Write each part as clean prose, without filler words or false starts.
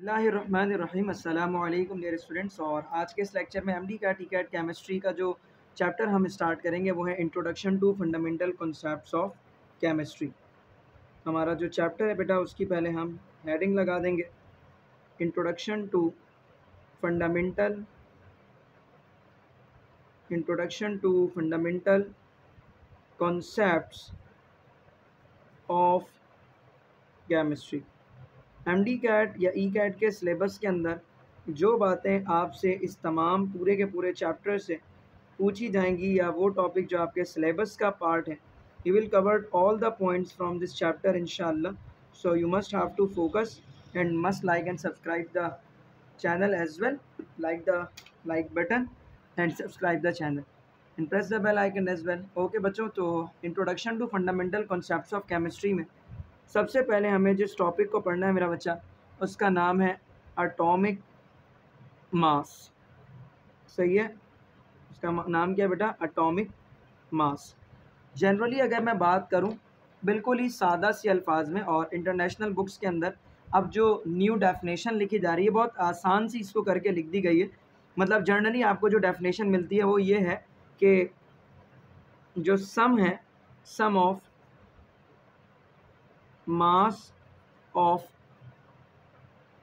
बिस्मिल्लाहिर्रहमानिर्रहीम अस्सलामु अलैकुम डियर स्टूडेंट्स। और आज के इस लेक्चर में MDCAT T CAT chemistry का जो चैप्टर हम स्टार्ट करेंगे वो है introduction to fundamental concepts of chemistry. हमारा जो चैप्टर है बेटा उसकी पहले हम हेडिंग लगा देंगे, introduction to fundamental concepts of chemistry. MDCAT या ई कैट के सिलेबस के अंदर जो बातें आपसे इस तमाम पूरे के पूरे चैप्टर से पूछी जाएंगी या वो टॉपिक जो आपके सिलेबस का पार्ट है, you will cover all the points from this chapter इंशाल्लाह। So you must have to focus and must like and subscribe the channel as well, like the like button and subscribe the channel and press the bell icon as well. Okay बच्चों, तो introduction to fundamental concepts of chemistry में सबसे पहले हमें जिस topic को पढ़ना है मेरा बच्चा, उसका नाम है एटॉमिक मास। सही है, उसका नाम क्या है बेटा? Atomic mass. जनरली अगर मैं बात करूं बिल्कुल ही सादा सी अल्फाज में, और इंटरनेशनल बुक्स के अंदर अब जो न्यू डेफिनेशन लिखी जा रही है बहुत आसान सी इसको करके लिख दी गई है। मतलब जनरली आपको जो डेफिनेशन मिलती है वो ये है कि जो सम है, सम of mass of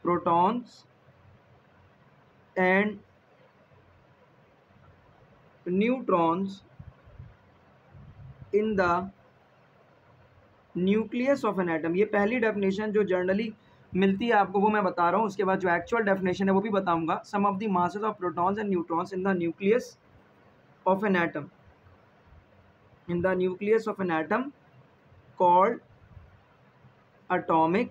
protons and neutrons in the nucleus of an atom। ये पहली डेफिनेशन जो जनरली मिलती है आपको वो मैं बता रहा हूँ, उसके बाद जो एक्चुअल डेफिनेशन है वो भी बताऊंगा। Sum of the masses of protons and neutrons in the nucleus of an atom, in the nucleus of an atom called atomic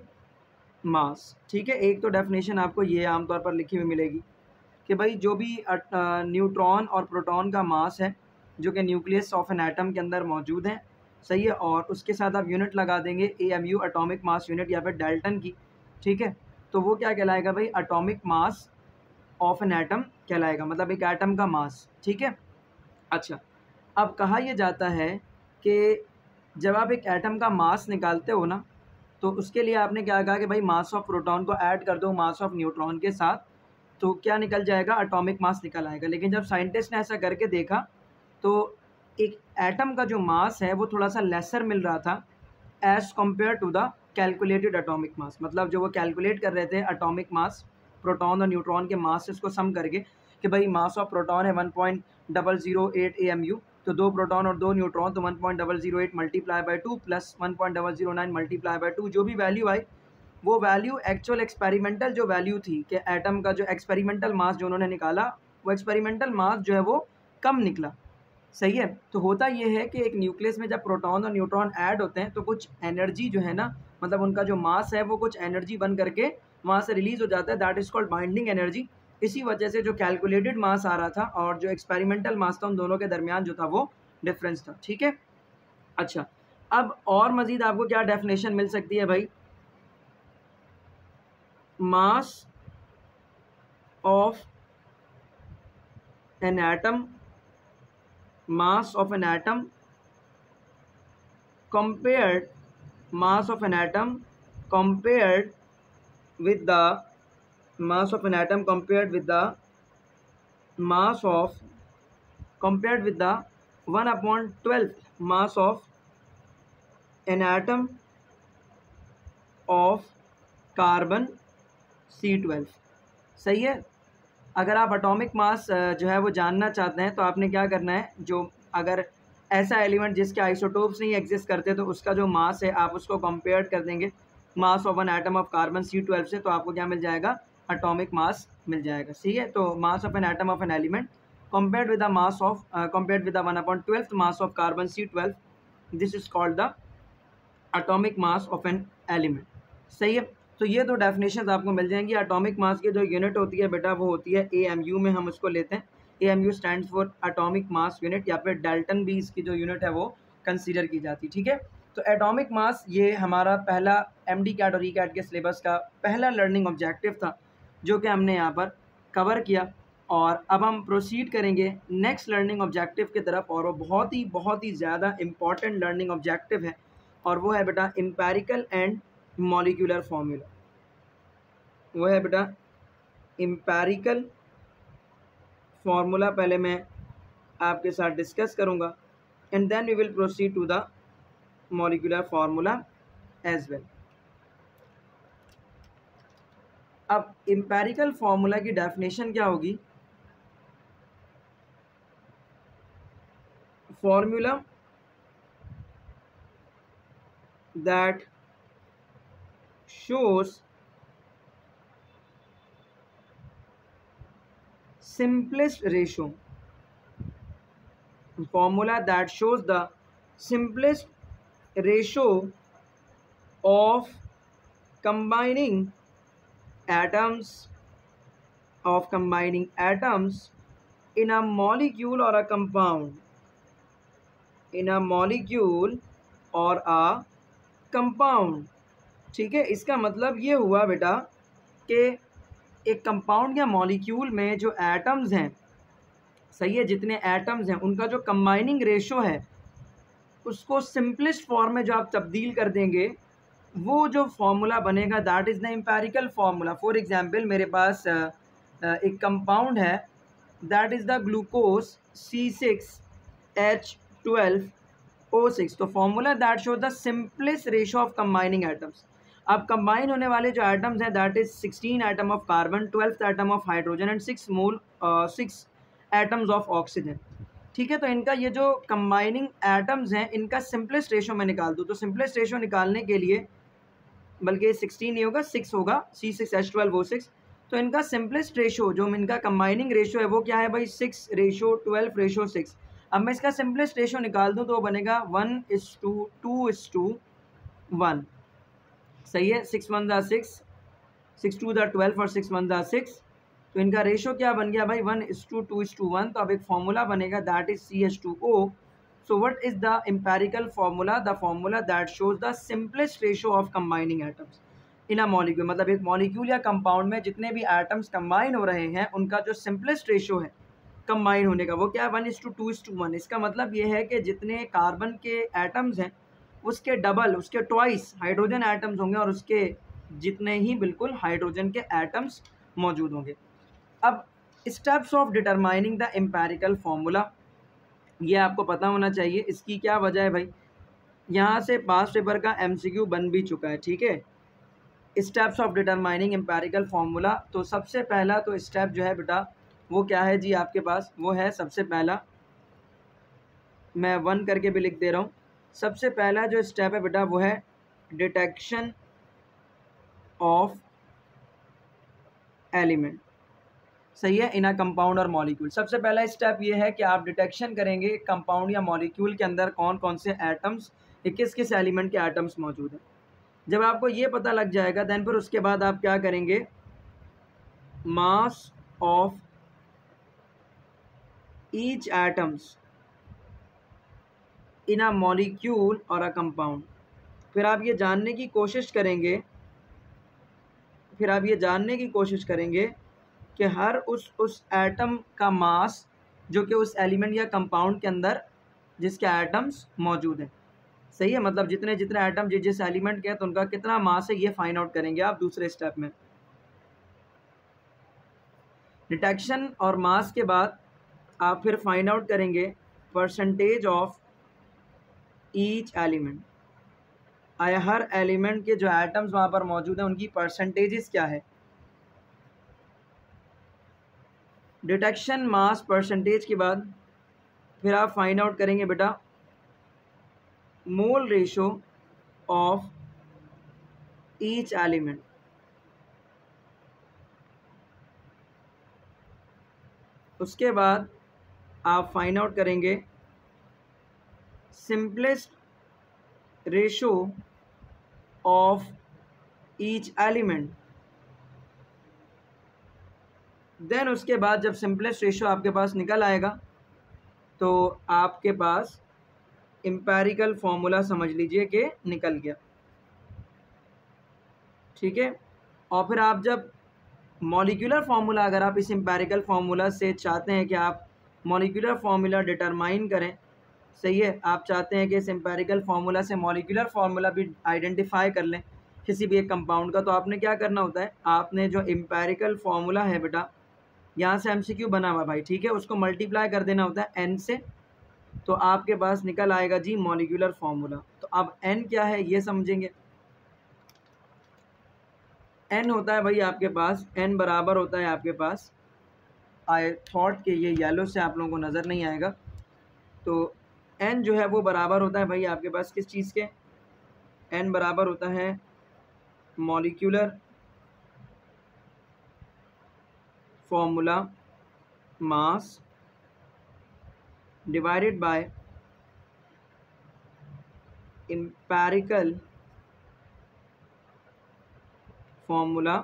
mass. ठीक है, एक तो डेफिनेशन आपको ये आमतौर पर लिखी हुई मिलेगी कि भाई जो भी न्यूट्रॉन और प्रोटॉन का मास है जो कि न्यूक्लियस ऑफ एन एटम के अंदर मौजूद है, सही है, और उसके साथ आप यूनिट लगा देंगे AMU, एटॉमिक मास यूनिट, या फिर डाल्टन की। ठीक है, तो वो क्या कहलाएगा भाई? Atomic mass of an atom कहलाएगा, मतलब एक एटम का मास। ठीक है, अच्छा, अब कहा यह जाता है कि जब आप एक एटम का मास निकालते हो ना, तो उसके लिए आपने क्या कहा कि भाई मास ऑफ प्रोटॉन को ऐड कर दो मास ऑफ न्यूट्रॉन के साथ, तो क्या निकल जाएगा? एटॉमिक मास निकल आएगा। लेकिन जब साइंटिस्ट ने ऐसा करके देखा तो एक एटम का जो मास है वो थोड़ा सा लेसर मिल रहा था as compare to the calculated atomic mass. मतलब जो वो कैलकुलेट कर रहे थे एटॉमिक मास प्रोटॉन और न्यूट्रॉन के मास से उसको सम करके कि भाई मास ऑफ प्रोटॉन है 1.008 AMU, तो 2 प्रोटॉन और 2 न्यूट्रॉन, तो 1.008 multiply by 2 plus 1.009 multiply by 2, जो भी वैल्यू आई वो वैल्यू एक्चुअल एक्सपेरिमेंटल जो वैल्यू थी कि एटम का जो एक्सपेरिमेंटल मास जो उन्होंने निकाला, वो एक्सपेरिमेंटल मास जो है वो कम निकला। सही है, तो होता ये है कि एक न्यूक्लियस में जब प्रोटॉन और न्यूट्रॉन ऐड होते हैं तो कुछ एनर्जी जो है ना, मतलब उनका जो मास है वो कुछ एनर्जी बन करके वहाँ से रिलीज हो जाता है, that is called binding energy. इसी वजह से जो कैलकुलेटेड मास आ रहा था और जो एक्सपेरिमेंटल मास था उन दोनों के दरमियान जो था वो डिफरेंस था। ठीक है, अच्छा, अब और मजीद आपको क्या डेफिनेशन मिल सकती है भाई? Mass of an atom, mass of an atom compared, mass of an atom compared with the mass of an atom compared with the mass of compared with the 1/12 mass of an atom of carbon C12। सही है, अगर आप atomic mass जो है वो जानना चाहते हैं तो आपने क्या करना है, जो अगर ऐसा एलिमेंट जिसके आइसोटोप्स नहीं एग्जिस्ट करते तो उसका जो मास है आप उसको कंपेयर कर देंगे mass of an atom of carbon C12 से, तो आपको क्या मिल जाएगा? एटॉमिक मास मिल जाएगा। सही है, तो mass of an atom of an element compared with the mass of compared with the 1/12 mass of carbon C12, this is called the atomic mass of an element. सही है, तो ये दो डेफिनेशंस आपको मिल जाएंगी। एटॉमिक मास की जो unit होती है बेटा वो होती है AMU में, हम उसको लेते हैं। AMU stands for atomic mass unit, या फिर डाल्टन भी इसकी जो यूनिट है वो कंसीडर की जाती है। ठीक है, तो एटॉमिक मास ये हमारा पहला MD कैट और E कैट के सिलेबस का पहला लर्निंग ऑब्जेक्टिव था जो कि हमने यहाँ पर कवर किया। और अब हम प्रोसीड करेंगे नेक्स्ट लर्निंग ऑब्जेक्टिव की तरफ, और वो बहुत ही ज़्यादा इम्पॉर्टेंट लर्निंग ऑब्जेक्टिव है, और वो है बेटा एम्पेरिकल एंड मॉलिक्यूलर फार्मूला। वो है बेटा एम्पेरिकल फार्मूला, पहले मैं आपके साथ डिस्कस करूँगा and then we will proceed to the molecular formula as well. अब एम्पेरिकल फार्मूला की डेफिनेशन क्या होगी? Formula that shows simplest ratio, formula that shows the simplest ratio of combining atoms in a molecule or a compound, compound. ठीक है, इसका मतलब ये हुआ बेटा कि एक कंपाउंड या मॉलिक्यूल में जो एटम्स हैं, सही है, जितने एटम्स हैं उनका जो कंबाइनिंग रेशो है उसको सिंपलेस्ट फॉर्म में जो आप तब्दील कर देंगे, वो जो फॉर्मूला बनेगा that is the empirical formula. For example मेरे पास एक कंपाउंड है that is the glucose C6H12O6। तो formula that show the simplest ratio of combining atoms. अब कंबाइन होने वाले जो एटम्स हैं that is 16 atom of carbon, 12 atom of hydrogen and 6 atoms of oxygen. ठीक है, तो इनका ये जो कंबाइनिंग एटम्स हैं इनका सिंपलेस्ट रेशो मैं निकाल दूँ, तो सिंपलेस्ट रेशो निकालने के लिए, बल्कि 16 नहीं होगा 6 होगा, C6H12O6। तो इनका सिंपलेस्ट रेशो जो इनका कंबाइनिंग रेशो है वो क्या है भाई? 6:12:6। अब मैं इसका सिंपलेस्ट रेशो निकाल दूं तो बनेगा 1:2:1। सही है, 6 1 6, 6 2 12 और 6 1 6। तो इनका रेशो क्या बन गया भाई? 1:2:1। तो अब एक फॉर्मूला बनेगा that is CH2O। So what is the empirical formula? The formula that shows the simplest ratio of combining atoms in a molecule. मतलब एक मॉलिक्यूल या कंपाउंड में जितने भी एटम्स कंबाइन हो रहे हैं उनका जो सिंपलेस्ट रेशो है कंबाइन होने का वो क्या है? 1:2:1। इसका मतलब ये है कि जितने कार्बन के एटम्स हैं उसके डबल, उसके ट्वाइस हाइड्रोजन एटम्स होंगे और उसके जितने ही बिल्कुल हाइड्रोजन के एटम्स मौजूद होंगे। अब steps of determining the empirical formula, ये आपको पता होना चाहिए। इसकी क्या वजह है भाई? यहाँ से पास्ट पेपर का MCQ बन भी चुका है। ठीक है, steps of determining empirical formula. तो सबसे पहला तो स्टेप जो है बेटा वो क्या है जी आपके पास? वो है सबसे पहला, मैं 1 करके भी लिख दे रहा हूँ। सबसे पहला जो स्टेप है बेटा वो है डिटेक्शन ऑफ एलिमेंट। सही है, इन अ कंपाउंड और मॉलिक्यूल। सबसे पहला स्टेप ये है कि आप डिटेक्शन करेंगे कंपाउंड या मॉलिक्यूल के अंदर कौन कौन से एटम्स, किस किस एलिमेंट के एटम्स मौजूद हैं। जब आपको ये पता लग जाएगा देन फिर उसके बाद आप क्या करेंगे? Mass of each atoms in a molecule और अ कंपाउंड। फिर आप ये जानने की कोशिश करेंगे कि हर उस एटम का मास जो कि उस एलिमेंट या कंपाउंड के अंदर जिसके एटम्स मौजूद हैं। सही है, मतलब जितने जितने एटम जिस एलिमेंट के हैं तो उनका कितना मास है ये फाइंड आउट करेंगे आप दूसरे स्टेप में। डिटेक्शन और मास के बाद आप फिर फाइंड आउट करेंगे परसेंटेज ऑफ ईच एलिमेंट। आया हर एलिमेंट के जो एटम्स वहाँ पर मौजूद हैं उनकी परसेंटेजेस क्या है। डिटेक्शन, मास, परसेंटेज के बाद फिर आप फाइंड आउट करेंगे बेटा mole ratio of each element. उसके बाद आप फाइंड आउट करेंगे simplest ratio of each element. Then उसके बाद जब सिंपलेस्ट रेशो आपके पास निकल आएगा तो आपके पास एम्पेरिकल फार्मूला समझ लीजिए कि निकल गया। ठीक है, और फिर आप जब मॉलिक्यूलर फार्मूला, अगर आप इस एम्पेरिकल फार्मूला से चाहते हैं कि आप मॉलिक्यूलर फार्मूला डिटरमाइन करें, सही है, आप चाहते हैं कि इस एम्पेरिकल फार्मूला से मॉलिक्यूलर फार्मूला भी आइडेंटिफाई कर लें, किसी भी एक कंपाउंड का, तो आपने क्या करना होता है, आपने जो एम्पेरिकल फार्मूला है बेटा, यहाँ से एमसीक्यू बना हुआ भाई, ठीक है, उसको मल्टीप्लाई कर देना होता है एन से, तो आपके पास निकल आएगा जी मॉलिक्यूलर फार्मूला। तो अब एन क्या है ये समझेंगे। एन होता है भाई आपके पास, एन बराबर होता है आपके पास, आई थॉट कि ये येलो से आप लोगों को नज़र नहीं आएगा, तो एन जो है वो बराबर होता है भाई आपके पास किस चीज़ के, एन बराबर होता है molecular formula mass divided by empirical formula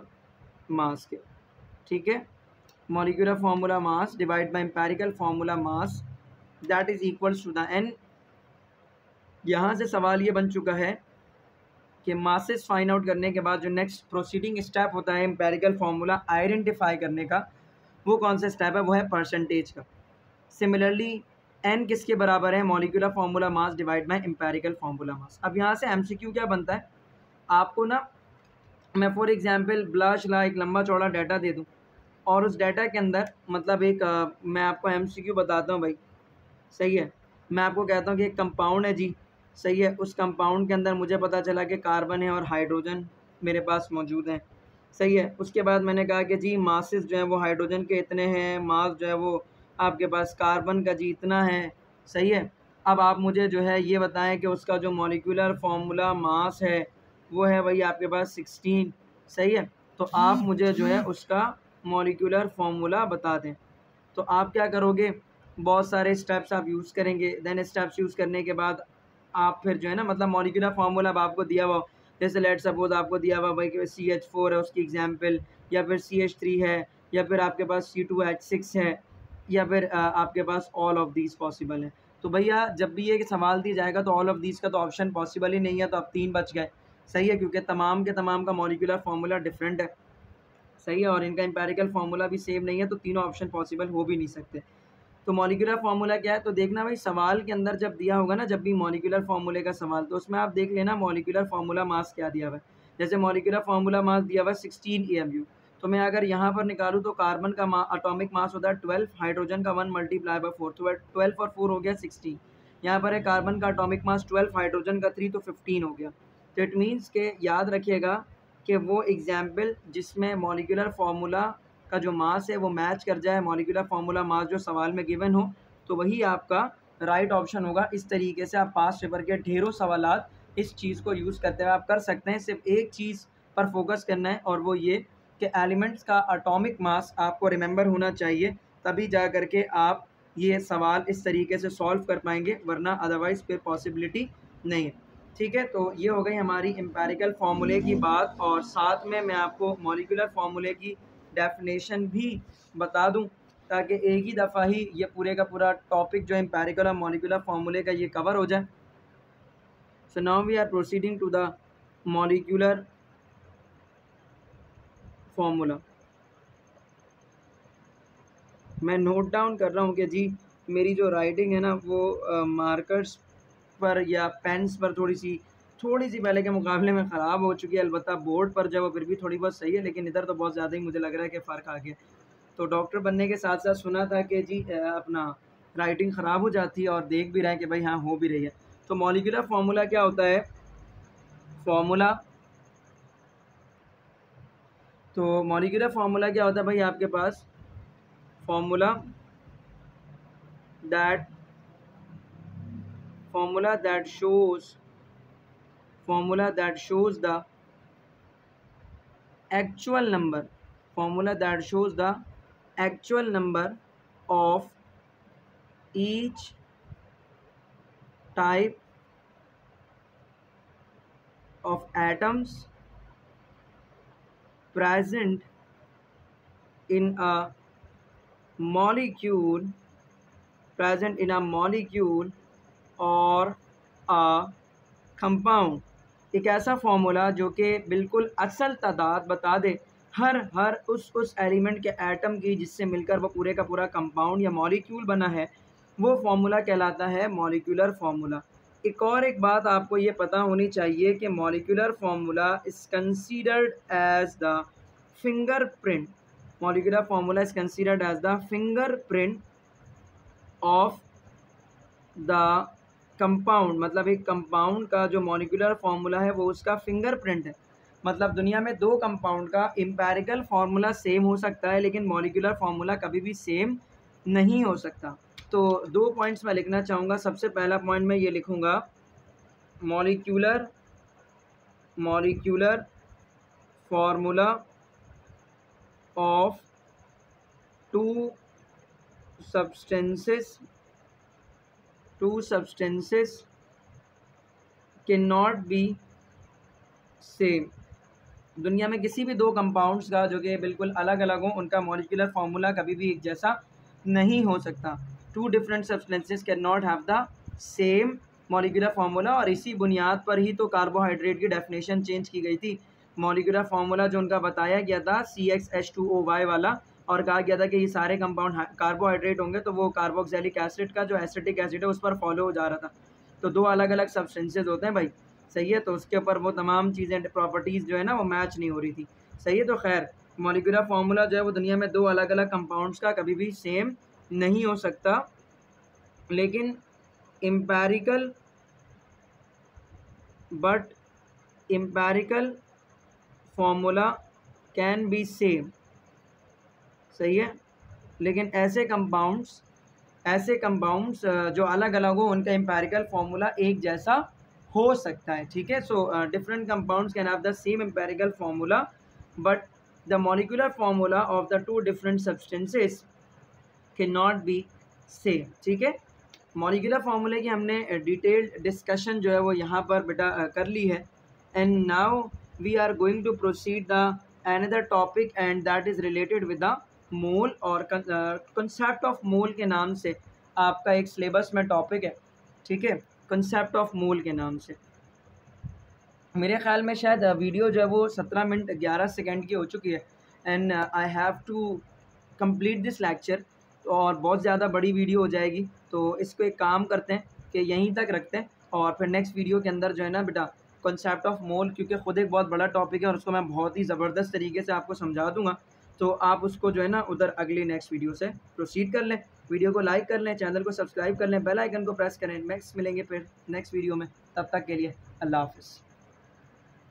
mass के, ठीक है, molecular formula mass divide by empirical formula mass that is equals to the N. यहाँ से सवाल ये बन चुका है कि मासेस फाइंड आउट करने के बाद जो नेक्स्ट प्रोसीडिंग स्टेप होता है एम्पेरिकल फार्मूला आइडेंटिफाई करने का, वो कौन सा स्टेप है, वो है परसेंटेज का। सिमिलरली एन किसके बराबर है, molecular formula mass divide by empirical formula मास। अब यहाँ से एमसीक्यू क्या बनता है, आपको ना मैं फॉर एग्जांपल ब्लाश ला एक लंबा चौड़ा डाटा दे दूँ और उस डाटा के अंदर मतलब एक मैं आपको एमसीक्यू बताता हूँ भाई, सही है, मैं आपको कहता हूँ कि एक कंपाउंड है जी, सही है, उस कंपाउंड के अंदर मुझे पता चला कि कार्बन है और हाइड्रोजन मेरे पास मौजूद हैं, सही है। उसके बाद मैंने कहा कि जी मासेस जो है वो हाइड्रोजन के इतने हैं, मास जो है वो आपके पास कार्बन का जी इतना है, सही है। अब आप मुझे जो है ये बताएं कि उसका जो मॉलिक्यूलर फार्मूला मास है वो है भाई आपके पास 16, सही है। तो आप मुझे जो है उसका मॉलिक्यूलर फार्मूला बता दें। तो आप क्या करोगे, बहुत सारे स्टेप्स आप यूज़ करेंगे, देन स्टेप्स यूज़ करने के बाद आप फिर जो है ना मतलब मॉलिक्यूलर फार्मूला अब आपको दिया हुआ, जैसे लेट सपोज आपको दिया हुआ भाई कि CH4 है उसकी एग्जांपल, या फिर CH3 है, या फिर आपके पास C2H6 है, या फिर आपके पास ऑल ऑफ दीज पॉसिबल है। तो भैया जब भी ये सवाल दिया जाएगा तो ऑल ऑफ दीज का तो ऑप्शन पॉसिबल ही नहीं है, तो अब 3 बच गए, सही है, क्योंकि तमाम के तमाम का मॉलिक्यूलर फार्मूला डिफरेंट है, सही है, और इनका एम्पेरिकल फार्मूला भी सेम नहीं है, तो तीनों ऑप्शन पॉसिबल हो भी नहीं सकते। तो मॉलिक्यूलर फार्मूला क्या है, तो देखना भाई सवाल के अंदर जब दिया होगा ना, जब भी मॉलिक्यूलर फार्मूले का सवाल, तो उसमें आप देख लेना मॉलिक्यूलर फार्मूला मास क्या दिया हुआ है। जैसे मॉलिक्यूलर फार्मूला मास दिया हुआ है 16 AMU, तो मैं अगर यहाँ पर निकालूँ तो कार्बन का अटोमिक मास होता है 12, हाइड्रोजन का 1 मल्टीप्लाई बाय 4, तो 12 और 4 हो गया 16। यहाँ पर है कार्बन का अटोमिक मास 12, हाइड्रोजन का 3, तो 15 हो गया। तो इट मीन्स के याद रखिएगा कि वो एग्जाम्पल जिसमें मॉलिक्यूलर फार्मूला का जो मास है वो मैच कर जाए मॉलिक्यूलर फार्मूला मास जो सवाल में गिवन हो, तो वही आपका राइट ऑप्शन होगा। इस तरीके से आप पास्ट पेपर के ढेरों सवालात इस चीज़ को यूज़ करते हुए आप कर सकते हैं। सिर्फ एक चीज़ पर फोकस करना है और वो ये कि एलिमेंट्स का एटॉमिक मास आपको रिमेंबर होना चाहिए, तभी जा कर के आप ये सवाल इस तरीके से सॉल्व कर पाएंगे, वरना अदरवाइज़ फिर पॉसिबिलिटी नहीं है, ठीक है। तो ये हो गई हमारी एम्पेरिकल फार्मूले की बात, और साथ में मैं आपको मॉलिक्यूलर फार्मूले की डेफिनेशन भी बता दूं, ताकि एक ही दफ़ा ही ये पूरे का पूरा टॉपिक जो एम्पेरिकल और मॉलिक्यूलर फार्मूले का ये कवर हो जाए। So now we are proceeding to the molecular formula. मैं नोट डाउन कर रहा हूँ कि जी मेरी जो राइटिंग है ना वो मार्कर्स पर या पेन्स पर थोड़ी सी पहले के मुकाबले में ख़राब हो चुकी है। अलबत्ता बोर्ड पर जब वो फिर भी थोड़ी बहुत सही है, लेकिन इधर तो बहुत ज़्यादा ही मुझे लग रहा है कि फ़र्क आ गया। तो डॉक्टर बनने के साथ साथ सुना था कि जी अपना राइटिंग ख़राब हो जाती है, और देख भी रहे हैं कि भाई हाँ हो भी रही है। तो मॉलिक्यूलर फार्मूला क्या होता है, मॉलिक्यूलर फार्मूला क्या होता है भाई आपके पास, formula that shows the actual number of each type of atoms present in a molecule और a compound। एक ऐसा फार्मूला जो कि बिल्कुल असल तादाद बता दे हर उस एलिमेंट के एटम की जिससे मिलकर वो पूरे का पूरा कंपाउंड या मॉलिक्यूल बना है, वो फार्मूला कहलाता है मॉलिक्यूलर फार्मूला। एक और एक बात आपको ये पता होनी चाहिए कि molecular formula is considered as the fingerprint, molecular formula is considered as the fingerprint of the compound, मतलब एक कंपाउंड का जो मॉलिक्यूलर फार्मूला है वो उसका फिंगरप्रिंट है। मतलब दुनिया में दो कंपाउंड का एम्पेरिकल फार्मूला सेम हो सकता है लेकिन मॉलिक्यूलर फार्मूला कभी भी सेम नहीं हो सकता। तो 2 पॉइंट्स मैं लिखना चाहूँगा। सबसे पहला पॉइंट मैं ये लिखूँगा, molecular formula of two substances cannot be same. दुनिया में किसी भी दो कंपाउंड्स का जो कि बिल्कुल अलग अलग हो उनका मॉलिक्यूलर फार्मूला कभी भी एक जैसा नहीं हो सकता। Two different substances can not have the same molecular formula, और इसी बुनियाद पर ही तो कार्बोहाइड्रेट की डेफिनेशन चेंज की गई थी। मॉलिक्यूलर फार्मूला जो उनका बताया गया था CxH2OY वाला, और कहा गया था कि ये सारे कंपाउंड कार्बोहाइड्रेट होंगे तो वो कार्बोक्सिलिक एसिड का जो एसिटिक एसिड है उस पर फॉलो हो जा रहा था। तो दो अलग अलग सब्सटेंसेज होते हैं भाई, सही है, तो उसके ऊपर वो तमाम चीज़ें प्रॉपर्टीज़ जो है ना वो मैच नहीं हो रही थी, सही है। तो खैर मॉलिक्यूलर फार्मूला जो है वो दुनिया में दो अलग अलग कंपाउंड्स का कभी भी सेम नहीं हो सकता, लेकिन empirical formula can be same, सही है। लेकिन ऐसे कंपाउंड्स जो अलग अलग हो उनका एम्पेरिकल फार्मूला एक जैसा हो सकता है, ठीक है। So different compounds can have the same empirical formula but the molecular formula of the two different substances can not be same, ठीक है। मॉलिक्यूलर फार्मूले की हमने डिटेल्ड डिस्कशन जो है वो यहाँ पर बेटा कर ली है। And now we are going to proceed the another topic and that is related with the mole, और कंसेप्ट ऑफ मोल के नाम से आपका एक सिलेबस में टॉपिक है, ठीक है, कंसेप्ट ऑफ मोल के नाम से। मेरे ख्याल में शायद वीडियो जो है वो 17 मिनट 11 सेकेंड की हो चुकी है, and I have to complete this lecture, और बहुत ज़्यादा बड़ी वीडियो हो जाएगी, तो इसको एक काम करते हैं कि यहीं तक रखते हैं, और फिर नेक्स्ट वीडियो के अंदर जो है ना बेटा कॉन्सेप्ट ऑफ मोल, क्योंकि ख़ुद एक बहुत बड़ा टॉपिक है और उसको मैं बहुत ही ज़बरदस्त तरीके से आपको समझा दूंगा, तो आप उसको जो है ना उधर अगली नेक्स्ट वीडियो से प्रोसीड कर लें। वीडियो को लाइक कर लें, चैनल को सब्सक्राइब कर लें, बेल आइकन को प्रेस करें। नेक्स्ट मिलेंगे फिर नेक्स्ट वीडियो में, तब तक के लिए अल्लाह हाफ़िज़।